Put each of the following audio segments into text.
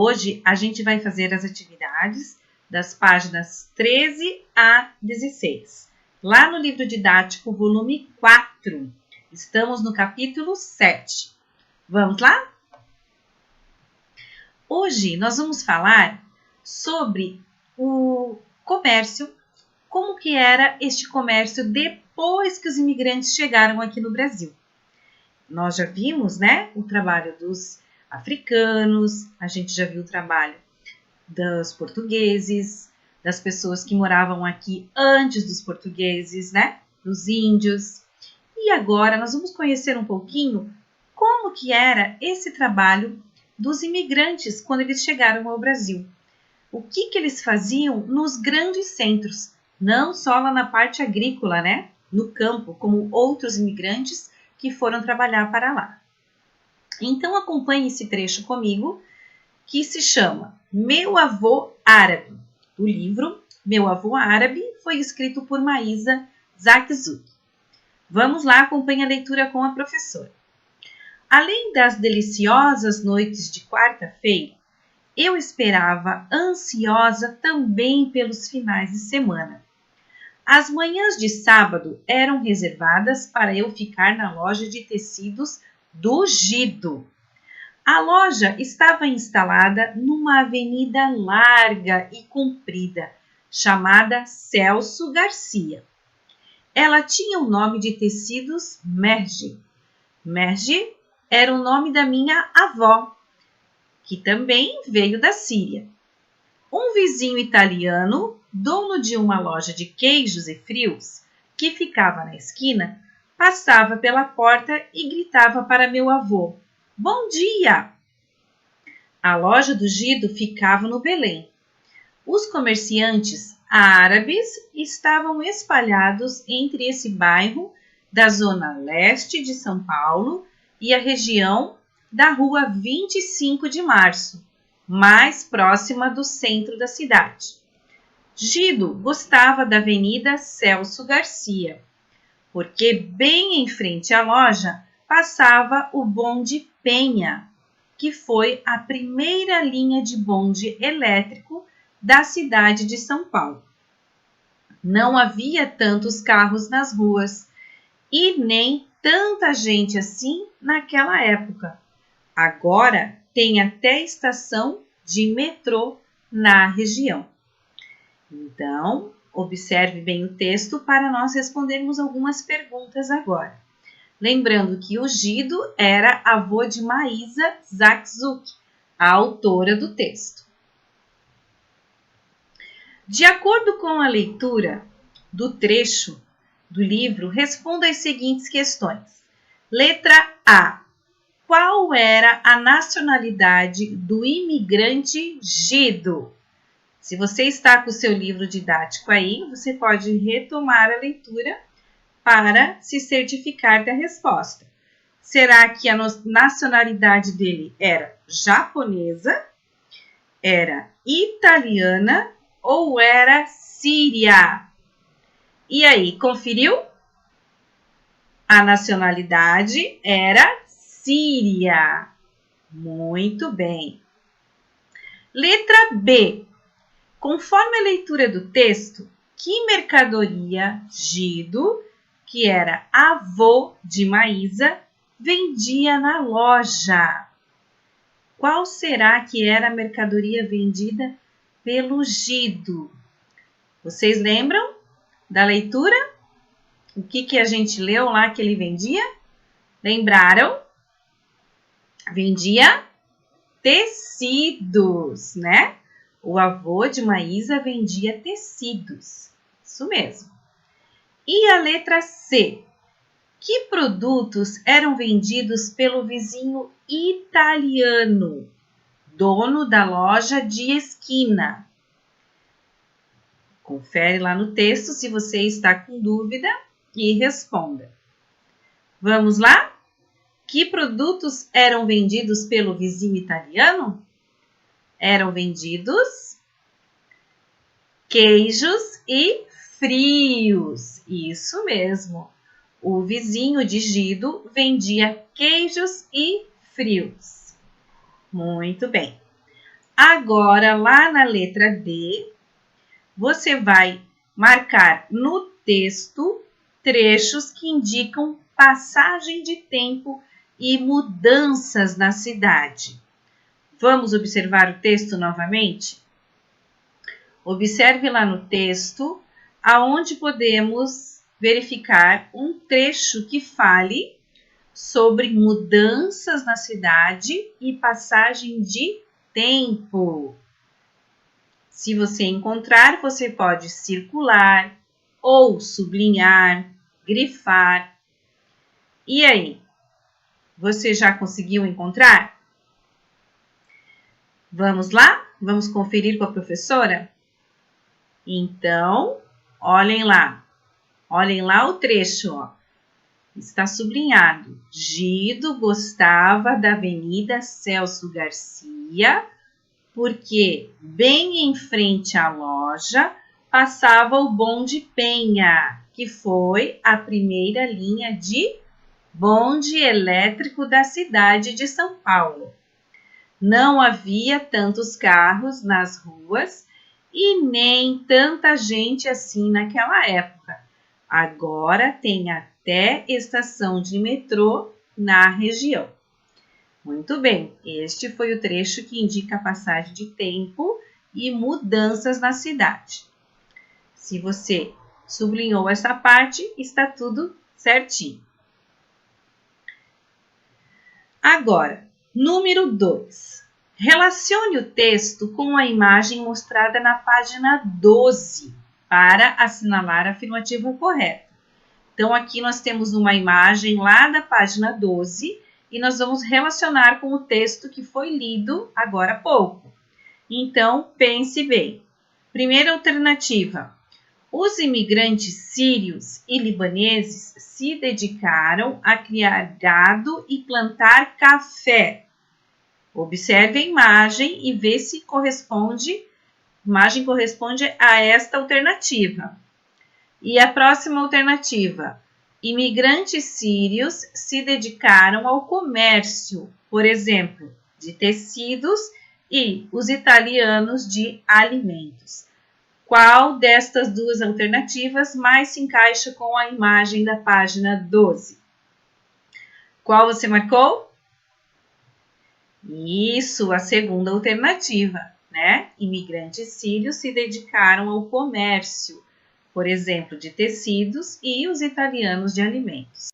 Hoje a gente vai fazer as atividades das páginas 13 a 16, lá no livro didático, volume 4. Estamos no capítulo 7. Vamos lá? Hoje nós vamos falar sobre o comércio, como que era este comércio depois que os imigrantes chegaram aqui no Brasil. Nós já vimos, né, o trabalho dos africanos, a gente já viu o trabalho dos portugueses, das pessoas que moravam aqui antes dos portugueses, né, dos índios. E agora nós vamos conhecer um pouquinho como que era esse trabalho dos imigrantes quando eles chegaram ao Brasil. O que que eles faziam nos grandes centros, não só lá na parte agrícola, né, no campo, como outros imigrantes que foram trabalhar para lá. Então acompanhe esse trecho comigo, que se chama Meu Avô Árabe. O livro Meu Avô Árabe foi escrito por Maísa Zakzouk. Vamos lá, acompanhe a leitura com a professora. Além das deliciosas noites de quarta-feira, eu esperava ansiosa também pelos finais de semana. As manhãs de sábado eram reservadas para eu ficar na loja de tecidos do Gido. A loja estava instalada numa avenida larga e comprida, chamada Celso Garcia. Ela tinha o nome de tecidos Merge. Merge era o nome da minha avó, que também veio da Síria. Um vizinho italiano, dono de uma loja de queijos e frios, que ficava na esquina, passava pela porta e gritava para meu avô: Bom dia! A loja do Gido ficava no Belém. Os comerciantes árabes estavam espalhados entre esse bairro da zona leste de São Paulo e a região da rua 25 de Março, mais próxima do centro da cidade. Gido gostava da Avenida Celso Garcia, porque bem em frente à loja passava o bonde Penha, que foi a primeira linha de bonde elétrico da cidade de São Paulo. Não havia tantos carros nas ruas e nem tanta gente assim naquela época. Agora tem até estação de metrô na região. Então, observe bem o texto para nós respondermos algumas perguntas agora. Lembrando que o Gido era avô de Maísa Zakzouk, a autora do texto. De acordo com a leitura do trecho do livro, responda as seguintes questões. Letra A. Qual era a nacionalidade do imigrante Gido? Se você está com o seu livro didático aí, você pode retomar a leitura para se certificar da resposta. Será que a nacionalidade dele era japonesa, era italiana ou era síria? E aí, conferiu? A nacionalidade era síria. Muito bem. Letra B. Conforme a leitura do texto, que mercadoria Gido, que era avô de Maísa, vendia na loja? Qual será que era a mercadoria vendida pelo Gido? Vocês lembram da leitura? O que a gente leu lá que ele vendia? Lembraram? Vendia tecidos, né? O avô de Maísa vendia tecidos. Isso mesmo. E a letra C? Que produtos eram vendidos pelo vizinho italiano, dono da loja de esquina? Confere lá no texto se você está com dúvida e responda. Vamos lá? Que produtos eram vendidos pelo vizinho italiano? Eram vendidos queijos e frios. Isso mesmo. O vizinho de Gido vendia queijos e frios. Muito bem. Agora, lá na letra D, você vai marcar no texto trechos que indicam passagem de tempo e mudanças na cidade. Vamos observar o texto novamente? Observe lá no texto, aonde podemos verificar um trecho que fale sobre mudanças na cidade e passagem de tempo. Se você encontrar, você pode circular ou sublinhar, grifar. E aí? Você já conseguiu encontrar? Vamos lá? Vamos conferir com a professora? Então, olhem lá. Olhem lá o trecho, ó. Está sublinhado. Gido gostava da Avenida Celso Garcia, porque bem em frente à loja passava o bonde Penha, que foi a primeira linha de bonde elétrico da cidade de São Paulo. Não havia tantos carros nas ruas e nem tanta gente assim naquela época. Agora tem até estação de metrô na região. Muito bem, este foi o trecho que indica a passagem de tempo e mudanças na cidade. Se você sublinhou essa parte, está tudo certinho. Agora, número 2. Relacione o texto com a imagem mostrada na página 12 para assinalar a afirmativa correta. Então, aqui nós temos uma imagem lá da página 12 e nós vamos relacionar com o texto que foi lido agora há pouco. Então, pense bem. Primeira alternativa. Os imigrantes sírios e libaneses se dedicaram a criar gado e plantar café. Observe a imagem e vê se corresponde a esta alternativa. E a próxima alternativa. Imigrantes sírios se dedicaram ao comércio, por exemplo, de tecidos e os italianos de alimentos. Qual destas duas alternativas mais se encaixa com a imagem da página 12? Qual você marcou? Isso, a segunda alternativa, né? Imigrantes sírios se dedicaram ao comércio, por exemplo, de tecidos e os italianos de alimentos.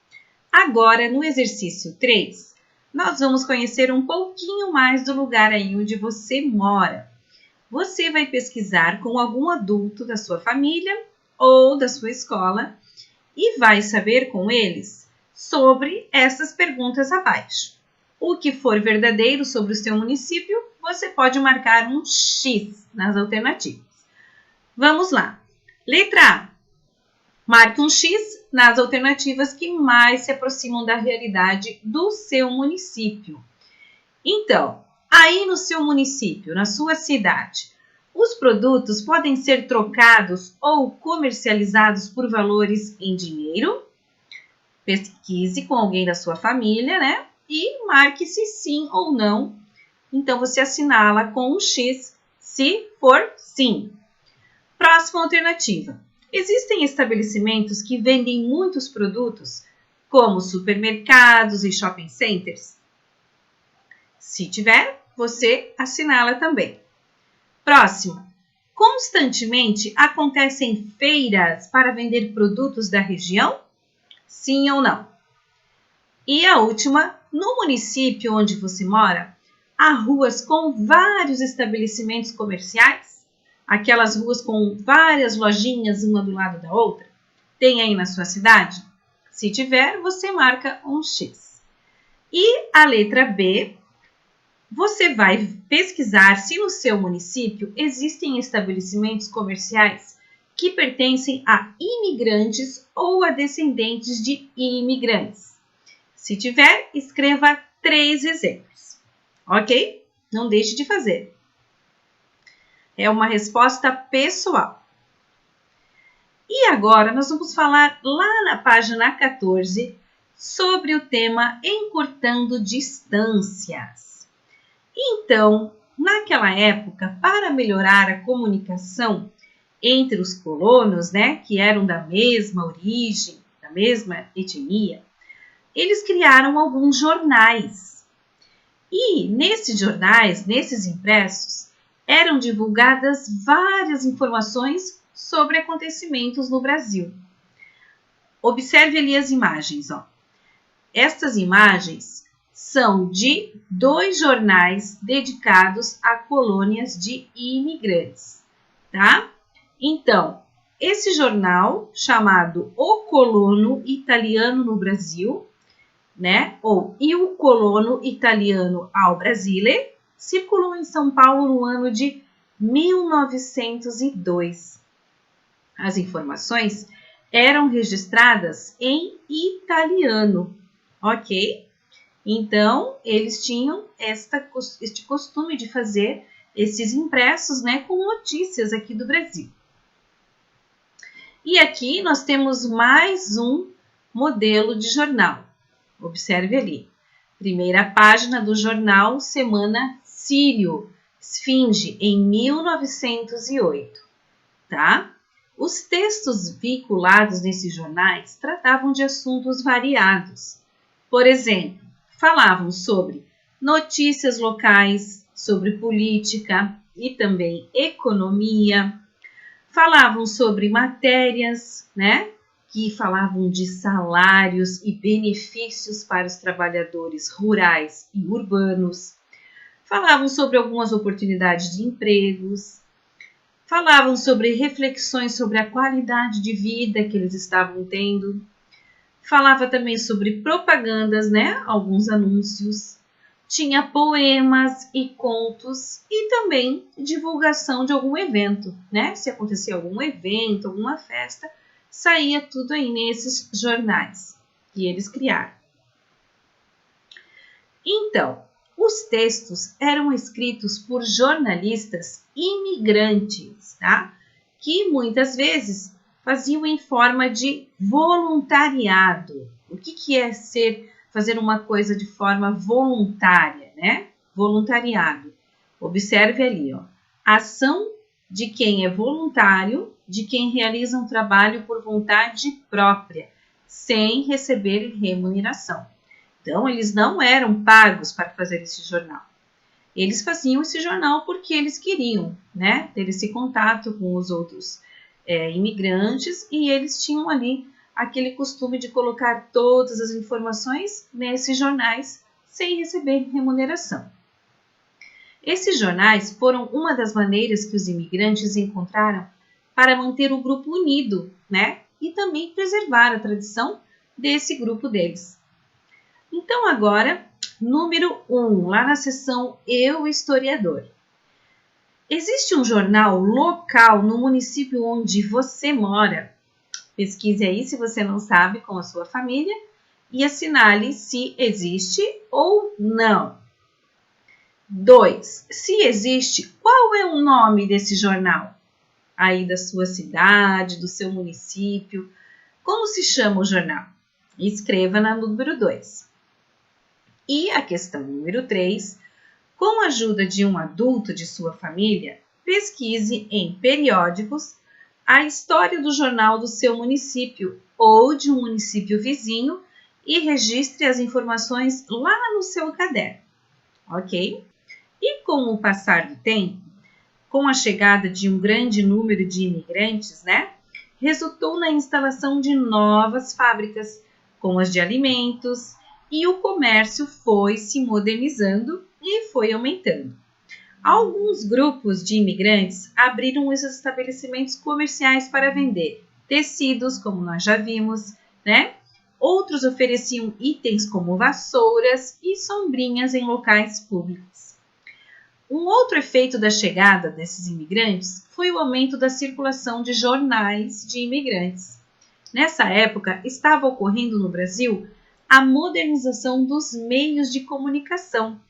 Agora, no exercício 3, nós vamos conhecer um pouquinho mais do lugar aí onde você mora. Você vai pesquisar com algum adulto da sua família ou da sua escola e vai saber com eles sobre essas perguntas abaixo. O que for verdadeiro sobre o seu município, você pode marcar um X nas alternativas. Vamos lá. Letra A. Marque um X nas alternativas que mais se aproximam da realidade do seu município. Então, aí no seu município, na sua cidade, os produtos podem ser trocados ou comercializados por valores em dinheiro? Pesquise com alguém da sua família, né? E marque se sim ou não. Então, você assinala com um X se for sim. Próxima alternativa. Existem estabelecimentos que vendem muitos produtos, como supermercados e shopping centers? Se tiver, você assinala também. Próximo. Constantemente acontecem feiras para vender produtos da região? Sim ou não? E a última, no município onde você mora, há ruas com vários estabelecimentos comerciais? Aquelas ruas com várias lojinhas uma do lado da outra? Tem aí na sua cidade? Se tiver, você marca um X. E a letra B, você vai pesquisar se no seu município existem estabelecimentos comerciais que pertencem a imigrantes ou a descendentes de imigrantes. Se tiver, escreva 3 exemplos. Ok? Não deixe de fazer. É uma resposta pessoal. E agora nós vamos falar lá na página 14 sobre o tema encurtando distâncias. Então, naquela época, para melhorar a comunicação entre os colonos, né, que eram da mesma origem, da mesma etnia, eles criaram alguns jornais. E nesses jornais, nesses impressos, eram divulgadas várias informações sobre acontecimentos no Brasil. Observe ali as imagens, ó. Estas imagens são de 2 jornais dedicados a colônias de imigrantes, tá? Então, esse jornal chamado O Colono Italiano no Brasil, né? Ou Il Colono Italiano ao Brasile, circulou em São Paulo no ano de 1902. As informações eram registradas em italiano, ok? Então, eles tinham este costume de fazer esses impressos, né, com notícias aqui do Brasil. E aqui nós temos mais um modelo de jornal. Observe ali. Primeira página do jornal Semana Sírio, Esfinge, em 1908, tá? Os textos vinculados nesses jornais tratavam de assuntos variados. Por exemplo, falavam sobre notícias locais, sobre política e também economia. Falavam sobre matérias, né, que falavam de salários e benefícios para os trabalhadores rurais e urbanos. Falavam sobre algumas oportunidades de empregos. Falavam sobre reflexões sobre a qualidade de vida que eles estavam tendo. Falava também sobre propagandas, né, alguns anúncios. Tinha poemas e contos e também divulgação de algum evento, né? Se acontecia algum evento, alguma festa, saía tudo aí nesses jornais que eles criaram. Então, os textos eram escritos por jornalistas imigrantes, tá? Que muitas vezes faziam em forma de voluntariado. O que é fazer uma coisa de forma voluntária, né? Voluntariado. Observe ali, ó. Ação de quem é voluntário, de quem realiza um trabalho por vontade própria, sem receber remuneração. Então, eles não eram pagos para fazer esse jornal. Eles faziam esse jornal porque eles queriam, né? Ter esse contato com os outros imigrantes e eles tinham ali aquele costume de colocar todas as informações nesses jornais sem receber remuneração. Esses jornais foram uma das maneiras que os imigrantes encontraram para manter o grupo unido, né? E também preservar a tradição desse grupo deles. Então agora, número 1, lá na seção Eu Historiador. Existe um jornal local no município onde você mora? Pesquise aí se você não sabe com a sua família e assinale se existe ou não. 2. Se existe, qual é o nome desse jornal? Aí da sua cidade, do seu município. Como se chama o jornal? Escreva na número 2. E a questão número 3. Com a ajuda de um adulto de sua família, pesquise em periódicos a história do jornal do seu município ou de um município vizinho e registre as informações lá no seu caderno, ok? E com o passar do tempo, com a chegada de um grande número de imigrantes, né, resultou na instalação de novas fábricas, como as de alimentos, e o comércio foi se modernizando e foi aumentando. Alguns grupos de imigrantes abriram os estabelecimentos comerciais para vender tecidos, como nós já vimos, né? Outros ofereciam itens como vassouras e sombrinhas em locais públicos. Um outro efeito da chegada desses imigrantes foi o aumento da circulação de jornais de imigrantes. Nessa época, estava ocorrendo no Brasil a modernização dos meios de comunicação,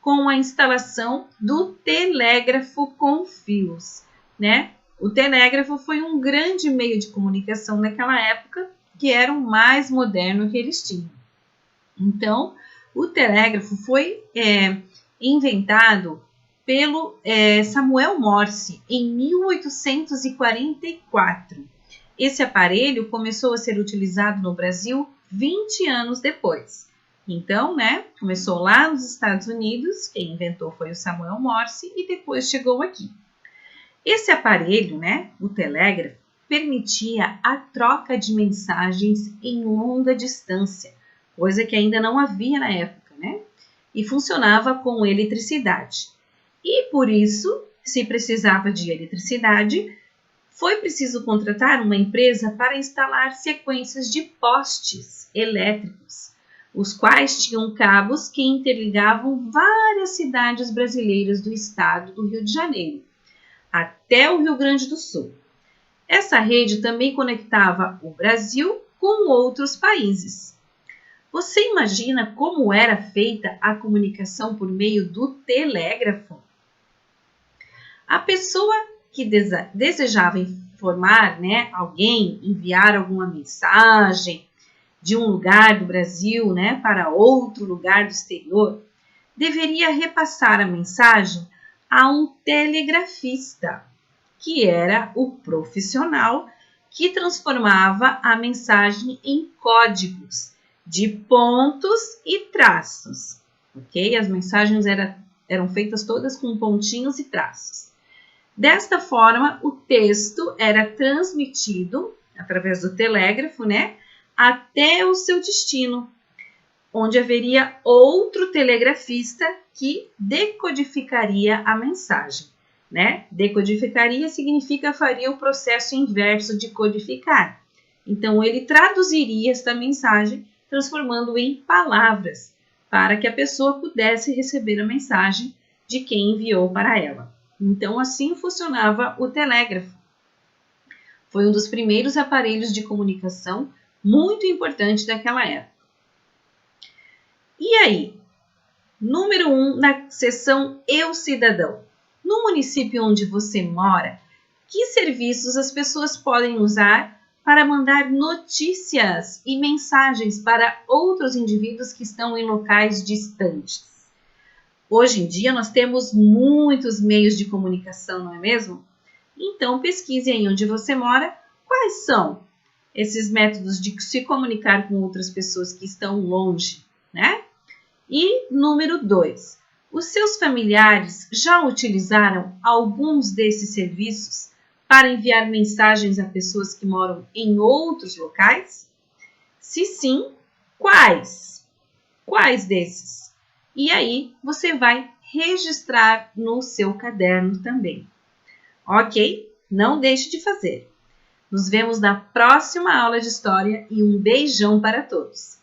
com a instalação do telégrafo com fios, né? O telégrafo foi um grande meio de comunicação naquela época, que era o mais moderno que eles tinham. Então, o telégrafo foi inventado pelo Samuel Morse em 1844. Esse aparelho começou a ser utilizado no Brasil 20 anos depois. Então, começou lá nos Estados Unidos, quem inventou foi o Samuel Morse e depois chegou aqui. Esse aparelho, o telégrafo, permitia a troca de mensagens em longa distância, coisa que ainda não havia na época, e funcionava com eletricidade. E por isso, se precisava de eletricidade, foi preciso contratar uma empresa para instalar sequências de postes elétricos, os quais tinham cabos que interligavam várias cidades brasileiras do estado do Rio de Janeiro, até o Rio Grande do Sul. Essa rede também conectava o Brasil com outros países. Você imagina como era feita a comunicação por meio do telégrafo? A pessoa que desejava informar alguém, enviar alguma mensagem de um lugar do Brasil para outro lugar do exterior, deveria repassar a mensagem a um telegrafista, que era o profissional que transformava a mensagem em códigos de pontos e traços, ok? As mensagens eram feitas todas com pontinhos e traços. Desta forma, o texto era transmitido através do telégrafo, até o seu destino, onde haveria outro telegrafista que decodificaria a mensagem. Decodificaria significa faria o processo inverso de codificar. Então, ele traduziria esta mensagem, transformando em palavras, para que a pessoa pudesse receber a mensagem de quem enviou para ela. Então, assim funcionava o telégrafo. Foi um dos primeiros aparelhos de comunicação muito importante daquela época. E aí? Número 1, na seção Eu Cidadão. No município onde você mora, que serviços as pessoas podem usar para mandar notícias e mensagens para outros indivíduos que estão em locais distantes? Hoje em dia nós temos muitos meios de comunicação, não é mesmo? Então pesquise aí onde você mora quais são esses métodos de se comunicar com outras pessoas que estão longe, E número 2, os seus familiares já utilizaram alguns desses serviços para enviar mensagens a pessoas que moram em outros locais? Se sim, quais? Quais desses? E aí você vai registrar no seu caderno também. Ok? Não deixe de fazer. Nos vemos na próxima aula de história e um beijão para todos!